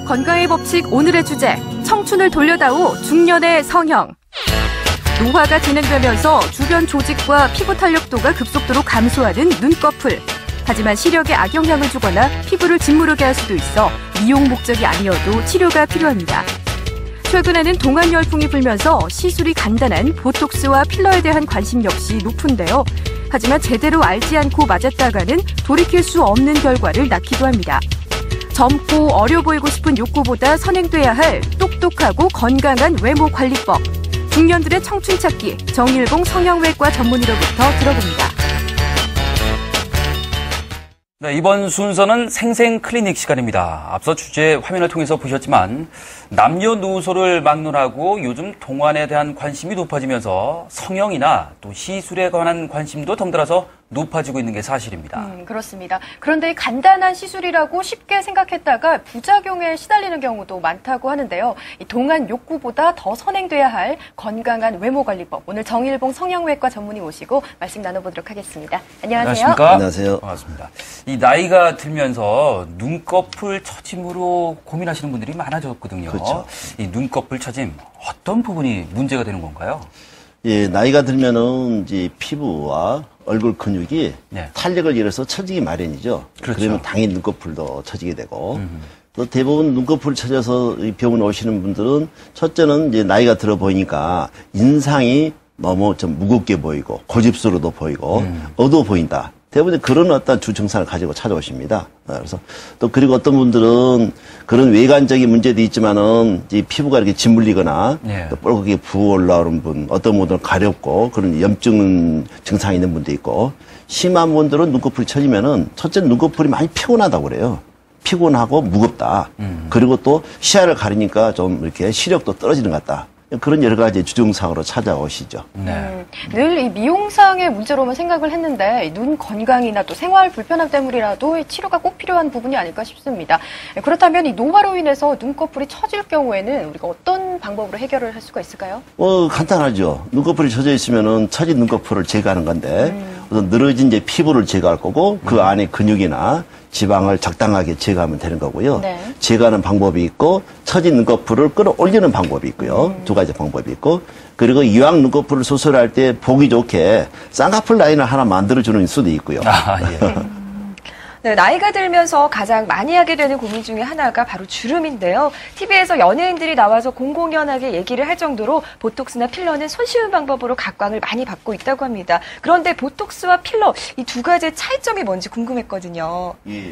건강의 법칙 오늘의 주제, 청춘을 돌려다오 중년의 성형. 노화가 진행되면서 주변 조직과 피부 탄력도가 급속도로 감소하는 눈꺼풀. 하지만 시력에 악영향을 주거나 피부를 짓무르게 할 수도 있어 미용 목적이 아니어도 치료가 필요합니다. 최근에는 동안 열풍이 불면서 시술이 간단한 보톡스와 필러에 대한 관심 역시 높은데요. 하지만 제대로 알지 않고 맞았다가는 돌이킬 수 없는 결과를 낳기도 합니다. 젊고 어려 보이고 싶은 욕구보다 선행돼야 할 똑똑하고 건강한 외모 관리법. 중년들의 청춘 찾기, 정일봉 성형외과 전문의로부터 들어봅니다. 네, 이번 순서는 생생 클리닉 시간입니다. 앞서 주제 화면을 통해서 보셨지만 남녀노소를 막론하고 요즘 동안에 대한 관심이 높아지면서 성형이나 또 시술에 관한 관심도 덩달아서 높아지고 있는 게 사실입니다. 그렇습니다. 그런데 간단한 시술이라고 쉽게 생각했다가 부작용에 시달리는 경우도 많다고 하는데요. 이 동안 욕구보다 더 선행돼야 할 건강한 외모관리법. 오늘 정일봉 성형외과 전문의 모시고 말씀 나눠보도록 하겠습니다. 안녕하세요. 안녕하십니까? 안녕하세요. 반갑습니다. 이 나이가 들면서 눈꺼풀 처짐으로 고민하시는 분들이 많아졌거든요. 그렇죠. 이 눈꺼풀 처짐 어떤 부분이 문제가 되는 건가요? 예, 나이가 들면은 이제 피부와 얼굴 근육이 네. 탄력을 잃어서 처지기 마련이죠. 그렇죠. 그러면 당연히 눈꺼풀도 처지게 되고. 또 대부분 눈꺼풀 처져서 병원 오시는 분들은 첫째는 이제 나이가 들어 보이니까 인상이 너무 좀 무겁게 보이고 고집스러워도 보이고 어두워 보인다. 대부분 그런 어떤 주 증상을 가지고 찾아오십니다. 그래서 또 그리고 어떤 분들은 그런 외관적인 문제도 있지만은 이 피부가 이렇게 짓물리거나 네. 또 뻘겋게 부어 올라오는 분, 어떤 분들은 가렵고 그런 염증 증상이 있는 분도 있고 심한 분들은 눈꺼풀이 처지면은 첫째는 눈꺼풀이 많이 피곤하다고 그래요. 피곤하고 무겁다. 그리고 또 시야를 가리니까 좀 이렇게 시력도 떨어지는 것 같다. 그런 여러 가지 주증상으로 찾아오시죠. 네. 늘 이 미용상의 문제로만 생각을 했는데 눈 건강이나 또 생활 불편함 때문이라도 치료가 꼭 필요한 부분이 아닐까 싶습니다. 그렇다면 이 노화로 인해서 눈꺼풀이 처질 경우에는 우리가 어떤 방법으로 해결을 할 수가 있을까요? 간단하죠. 눈꺼풀이 처져 있으면은 처진 눈꺼풀을 제거하는 건데 우선 늘어진 이제 피부를 제거할 거고 그 안에 근육이나 지방을 적당하게 제거하면 되는 거고요. 네. 제거하는 방법이 있고 처진 눈꺼풀을 끌어올리는 방법이 있고요. 두 가지 방법이 있고 그리고 이왕 눈꺼풀을 수술할 때 보기 좋게 쌍꺼풀 라인을 하나 만들어주는 수도 있고요. 예. 네, 나이가 들면서 가장 많이 하게 되는 고민 중에 하나가 바로 주름인데요. TV에서 연예인들이 나와서 공공연하게 얘기를 할 정도로 보톡스나 필러는 손쉬운 방법으로 각광을 많이 받고 있다고 합니다. 그런데 보톡스와 필러 이 두 가지의 차이점이 뭔지 궁금했거든요. 예.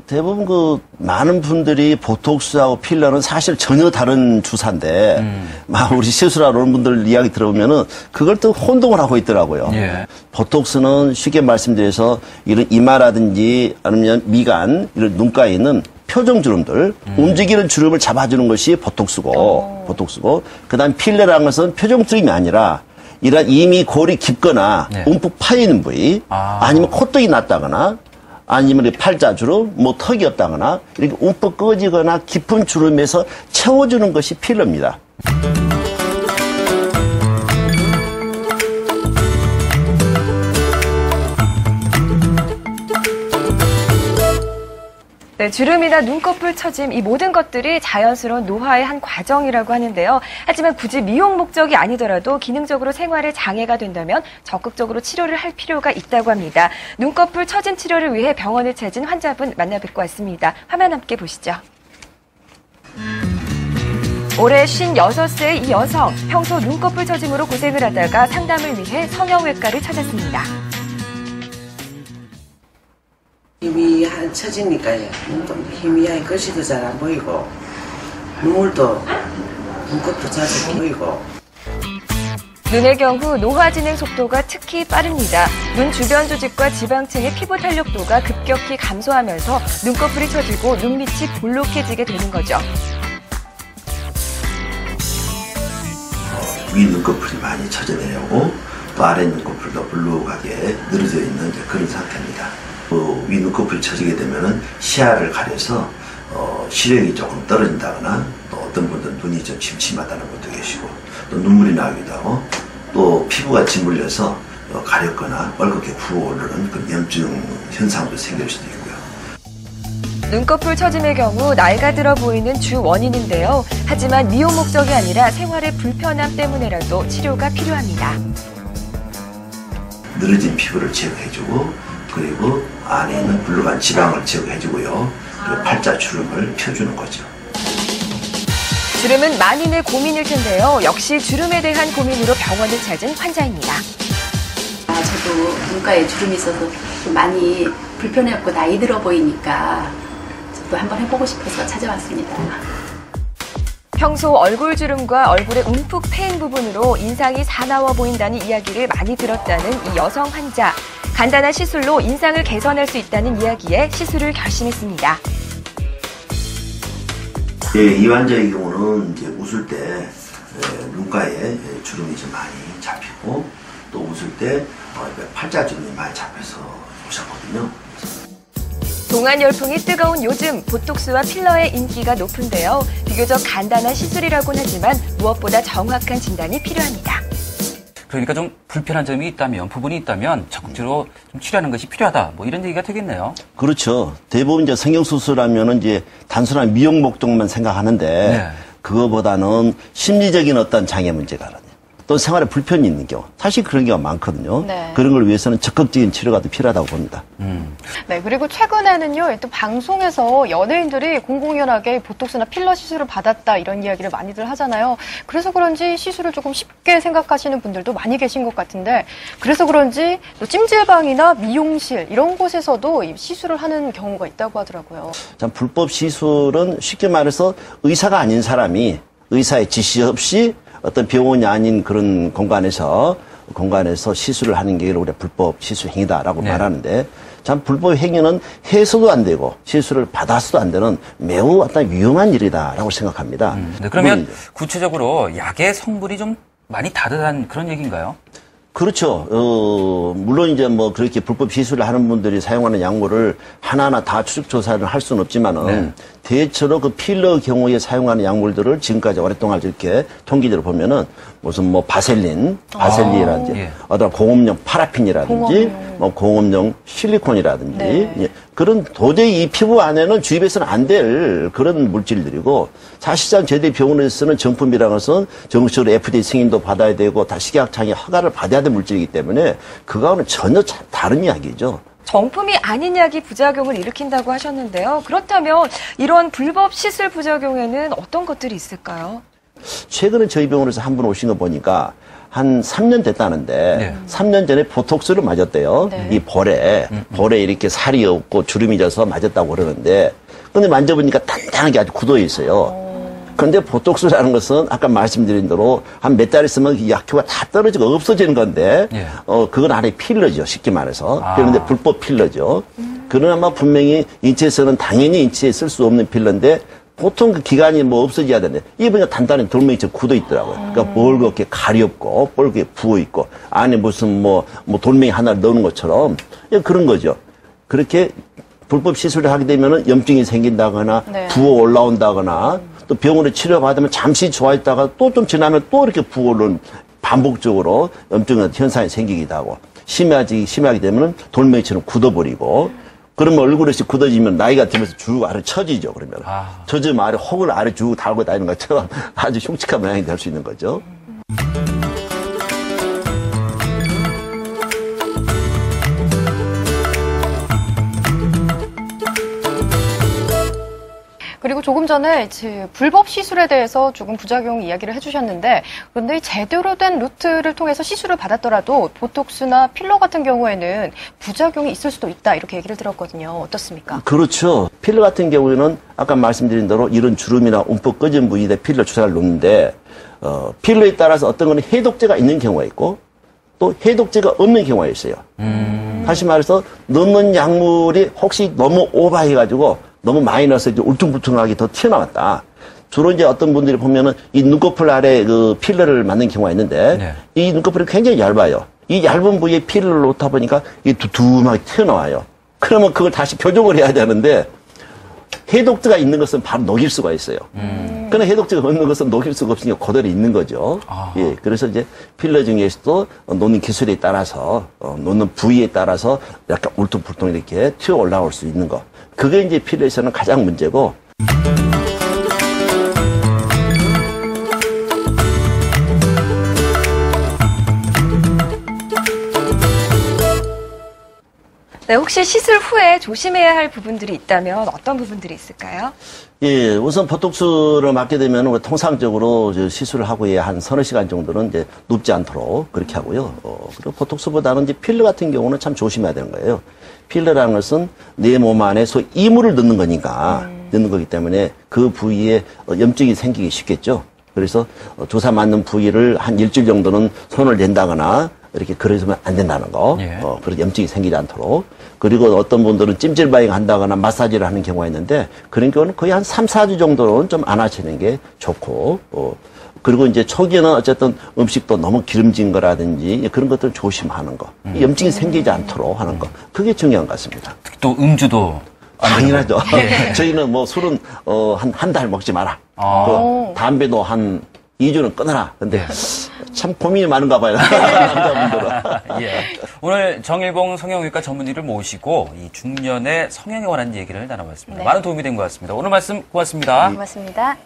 대부분 많은 분들이 보톡스하고 필러는 사실 전혀 다른 주사인데, 막 우리 시술하러 오는 분들 이야기 들어보면은 그걸 또 혼동을 하고 있더라고요. 예. 보톡스는 쉽게 말씀드려서 이런 이마라든지 아니면 미간, 이런 눈가에 있는 표정 주름들, 움직이는 주름을 잡아주는 것이 보톡스고, 그 다음 필러라는 것은 표정 주름이 아니라 이런 이미 골이 깊거나 네. 움푹 파이는 부위, 아니면 콧등이 났다거나, 아니면 팔자주름, 뭐 턱이 없다거나 이렇게 움푹 꺼지거나 깊은 주름에서 채워주는 것이 필러입니다. 네, 주름이나 눈꺼풀 처짐 이 모든 것들이 자연스러운 노화의 한 과정이라고 하는데요. 하지만 굳이 미용 목적이 아니더라도 기능적으로 생활에 장애가 된다면 적극적으로 치료를 할 필요가 있다고 합니다. 눈꺼풀 처짐 치료를 위해 병원을 찾은 환자분 만나 뵙고 왔습니다. 화면 함께 보시죠. 올해 56세의 이 여성, 평소 눈꺼풀 처짐으로 고생을 하다가 상담을 위해 성형외과를 찾았습니다. 희미한 처지니까요. 희미한 것이도 잘 안 보이고 눈물도 눈곱도 자주 보이고. 눈의 경우 노화 진행 속도가 특히 빠릅니다. 눈 주변 조직과 지방층의 피부 탄력도가 급격히 감소하면서 눈꺼풀이 처지고 눈밑이 볼록해지게 되는 거죠. 위 눈꺼풀이 많이 처져 내려오고 또 아래 눈꺼풀도 볼록하게 늘어져 있는 그런 상태입니다. 위 눈꺼풀이 처지게 되면은 시야를 가려서 시력이 조금 떨어진다거나 또 어떤 분들은 눈이 좀 침침하다는 분도 계시고 또 눈물이 나기도 하고 또 피부가 짓물려서 가렵거나 뻘겋게 부어오르는 그 염증 현상도 생길 수도 있고요. 눈꺼풀 처짐의 경우 나이가 들어 보이는 주 원인인데요. 하지만 미용 목적이 아니라 생활의 불편함 때문에라도 치료가 필요합니다. 늘어진 피부를 제거해주고 그리고 안에 있는 불룩한 지방을 제거해주고요. 그리고 팔자 주름을 펴주는 거죠. 주름은 만인의 고민일 텐데요. 역시 주름에 대한 고민으로 병원을 찾은 환자입니다. 저도 눈가에 주름이 있어서 좀 많이 불편해갖고 나이 들어 보이니까 저도 한번 해보고 싶어서 찾아왔습니다. 평소 얼굴 주름과 얼굴의 움푹 패인 부분으로 인상이 사나워 보인다는 이야기를 많이 들었다는 이 여성 환자. 간단한 시술로 인상을 개선할 수 있다는 이야기에 시술을 결심했습니다. 이 환자의 경우는 이제 웃을 때 눈가에 주름이 좀 많이 잡히고 또 웃을 때 팔자 주름이 많이 잡혀서 오셨거든요. 동안 열풍이 뜨거운 요즘 보톡스와 필러의 인기가 높은데요. 비교적 간단한 시술이라고는 하지만 무엇보다 정확한 진단이 필요합니다. 그러니까 좀 불편한 점이 있다면, 부분이 있다면 적극적으로 좀 치료하는 것이 필요하다. 뭐 이런 얘기가 되겠네요. 그렇죠. 대부분 이제 성형수술하면은 이제 단순한 미용 목적만 생각하는데 네. 그거보다는 심리적인 어떤 장애 문제가 또 생활에 불편이 있는 경우 사실 그런 경우가 많거든요. 네. 그런 걸 위해서는 적극적인 치료가 더 필요하다고 봅니다. 네, 그리고 최근에는요, 또 방송에서 연예인들이 공공연하게 보톡스나 필러 시술을 받았다 이런 이야기를 많이들 하잖아요. 그래서 그런지 시술을 조금 쉽게 생각하시는 분들도 많이 계신 것 같은데, 그래서 그런지 또 찜질방이나 미용실 이런 곳에서도 이 시술을 하는 경우가 있다고 하더라고요. 참 불법 시술은 쉽게 말해서 의사가 아닌 사람이 의사의 지시 없이 어떤 병원이 아닌 그런 공간에서 시술을 하는 게 우리가 불법 시술 행위다라고 네. 말하는데 참 불법 행위는 해서도 안 되고 시술을 받아서도 안 되는 매우 어떤 위험한 일이다라고 생각합니다. 네, 그러면 구체적으로 약의 성분이 좀 많이 다르다는 그런 얘기인가요? 그렇죠. 물론 이제 뭐 그렇게 불법 시술을 하는 분들이 사용하는 약물을 하나하나 다 추적 조사를 할 수는 없지만은 네. 대체로 그 필러 경우에 사용하는 약물들을 지금까지 오랫동안 이렇게 통계적으로 보면은 무슨 뭐 바셀린이라든지 예. 어떤 공업용 파라핀이라든지 뭐 공업용 실리콘이라든지 네. 예. 그런 도저히 이 피부 안에는 주입해서는 안 될 그런 물질들이고 사실상 저희들이 병원에서 쓰는 정품이라는 것은 정식으로 FDA 승인도 받아야 되고 다 식약청의 허가를 받아야 될 물질이기 때문에 그거와는 전혀 다른 이야기죠. 정품이 아닌 약이 부작용을 일으킨다고 하셨는데요. 그렇다면 이런 불법 시술 부작용에는 어떤 것들이 있을까요? 최근에 저희 병원에서 한 분 오신 거 보니까 한 3년 됐다는데 네. 3년 전에 보톡스를 맞았대요. 네. 이 볼에 이렇게 살이 없고 주름이 져서 맞았다고 그러는데 근데 만져보니까 단단하게 아주 굳어 있어요. 근데 보톡스라는 것은 아까 말씀드린 대로 한 몇 달 있으면 이 약효가 다 떨어지고 없어지는 건데 예. 그건 하나의 필러죠. 쉽게 말해서. 아. 그런데 불법 필러죠. 그러나 분명히 인체에서는 당연히 인체에 쓸 수 없는 필러인데 보통 그 기간이 뭐 없어져야 되는데 이게 보니까 단단히 돌멩이처럼 굳어 있더라고요. 그러니까 볼겋게 가렵고 볼겋게 부어 있고 안에 무슨 뭐 돌멩이 하나를 넣는 것처럼 그런 거죠. 그렇게 불법 시술을 하게 되면은 염증이 생긴다거나 네. 부어 올라온다거나 또 병원에 치료받으면 잠시 좋아했다가 또 좀 지나면 또 이렇게 부어 오른 반복적으로 염증 현상이 생기기도 하고 심하게 되면은 돌멩이처럼 굳어버리고 그러면 얼굴이 굳어지면 나이가 들면서 쭉 아래 처지죠. 그러면 처지면 아래 혹을 아래 쭉 달고 다니는 것처럼 아주 흉측한 모양이 될 수 있는 거죠. 그리고 조금 전에 불법 시술에 대해서 조금 부작용 이야기를 해주셨는데, 그런데 제대로 된 루트를 통해서 시술을 받았더라도 보톡스나 필러 같은 경우에는 부작용이 있을 수도 있다 이렇게 얘기를 들었거든요. 어떻습니까? 그렇죠. 필러 같은 경우에는 아까 말씀드린 대로 이런 주름이나 움푹 꺼진 부위에 필러 주사를 놓는데 필러에 따라서 어떤 거는 해독제가 있는 경우가 있고 또 해독제가 없는 경우가 있어요. 다시 말해서 넣는 약물이 혹시 너무 오버해가지고 너무 많이 넣어서 이제 울퉁불퉁하게 더 튀어나왔다. 주로 이제 어떤 분들이 보면은 이 눈꺼풀 아래 그 필러를 맞는 경우가 있는데 네. 이 눈꺼풀이 굉장히 얇아요. 이 얇은 부위에 필러를 놓다 보니까 이 두툼하게 튀어나와요. 그러면 그걸 다시 교정을 해야 되는데 해독제가 있는 것은 바로 녹일 수가 있어요. 그러나 해독제가 없는 것은 녹일 수가 없으니까 그대로 있는 거죠. 예, 그래서 이제 필러 중에서도 놓는 기술에 따라서 놓는 부위에 따라서 약간 울퉁불퉁 이렇게 튀어 올라올 수 있는 거. 그게 이제 필러에서는 가장 문제고. 네, 혹시 시술 후에 조심해야 할 부분들이 있다면 어떤 부분들이 있을까요? 예, 우선 보톡스를 맞게 되면 통상적으로 시술을 하고에 한 서너 시간 정도는 이제 눕지 않도록 그렇게 하고요. 그리고 보톡스보다는 이제 필러 같은 경우는 참 조심해야 되는 거예요. 필러라는 것은 내 몸 안에 소위 이물을 넣는 거니까, 넣는 거기 때문에 그 부위에 염증이 생기기 쉽겠죠. 그래서 주사 맞는 부위를 한 일주일 정도는 손을 댄다거나 이렇게 그러시면 안 된다는 거. 예. 그런 염증이 생기지 않도록. 그리고 어떤 분들은 찜질바잉 한다거나 마사지를 하는 경우가 있는데 그런 경우는 거의 한 3, 4주 정도는 좀 안 하시는 게 좋고. 그리고 이제 초기에는 어쨌든 음식도 너무 기름진 거라든지 그런 것들 조심하는 거. 염증이 생기지 않도록 하는 거. 그게 중요한 것 같습니다. 특히 또 음주도 당연하죠. 예. 저희는 뭐 술은 한 달 먹지 마라. 아. 담배도 한 2주는 끊어라. 근데 참 고민이 많은가 봐요. 남자분들은. 예. 오늘 정일봉 성형외과 전문의를 모시고 이 중년의 성형에 관한 얘기를 나눠봤습니다. 네. 많은 도움이 된 것 같습니다. 오늘 말씀 고맙습니다. 고맙습니다.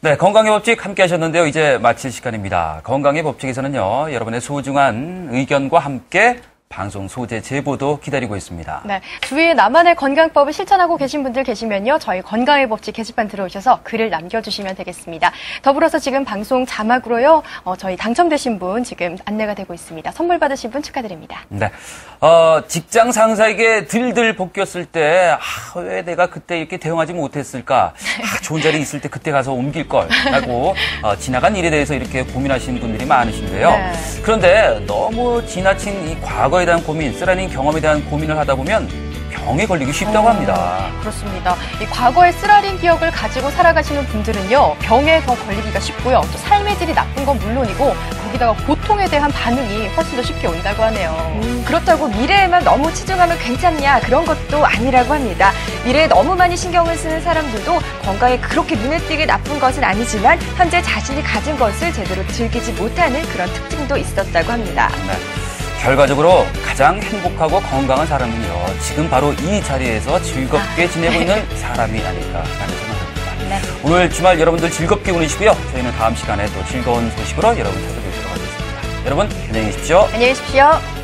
네, 건강의 법칙 함께 하셨는데요. 이제 마칠 시간입니다. 건강의 법칙에서는요, 여러분의 소중한 의견과 함께 방송 소재 제보도 기다리고 있습니다. 네, 주위에 나만의 건강법을 실천하고 계신 분들 계시면요. 저희 건강의 법칙 게시판 들어오셔서 글을 남겨주시면 되겠습니다. 더불어서 지금 방송 자막으로요. 저희 당첨되신 분 지금 안내가 되고 있습니다. 선물 받으신 분 축하드립니다. 네. 직장 상사에게 들들 볶였을 때, 왜 내가 그때 이렇게 대응하지 못했을까? 좋은 자리 있을 때 그때 가서 옮길 걸. 라고, 지나간 일에 대해서 이렇게 고민하시는 분들이 많으신데요. 네. 그런데 너무 지나친 이 과거에 대한 고민, 쓰라린 경험에 대한 고민을 하다 보면 병에 걸리기 쉽다고 합니다. 그렇습니다. 이 과거의 쓰라린 기억을 가지고 살아가시는 분들은요, 병에 더 걸리기가 쉽고요. 또 삶의 질이 나쁜 건 물론이고, 거기다가 고통에 대한 반응이 훨씬 더 쉽게 온다고 하네요. 그렇다고 미래에만 너무 치중하면 괜찮냐 그런 것도 아니라고 합니다. 미래에 너무 많이 신경을 쓰는 사람들도 건강에 그렇게 눈에 띄게 나쁜 것은 아니지만 현재 자신이 가진 것을 제대로 즐기지 못하는 그런 특징도 있었다고 합니다. 네. 결과적으로 가장 행복하고 건강한 사람은요, 지금 바로 이 자리에서 즐겁게 지내고 있는 사람이 아닐까라는 생각입니다. 네. 오늘 주말 여러분들 즐겁게 보내시고요. 저희는 다음 시간에 또 즐거운 소식으로 여러분 찾아뵙도록 하겠습니다. 여러분, 안녕히 계십시오. 안녕히 계십시오.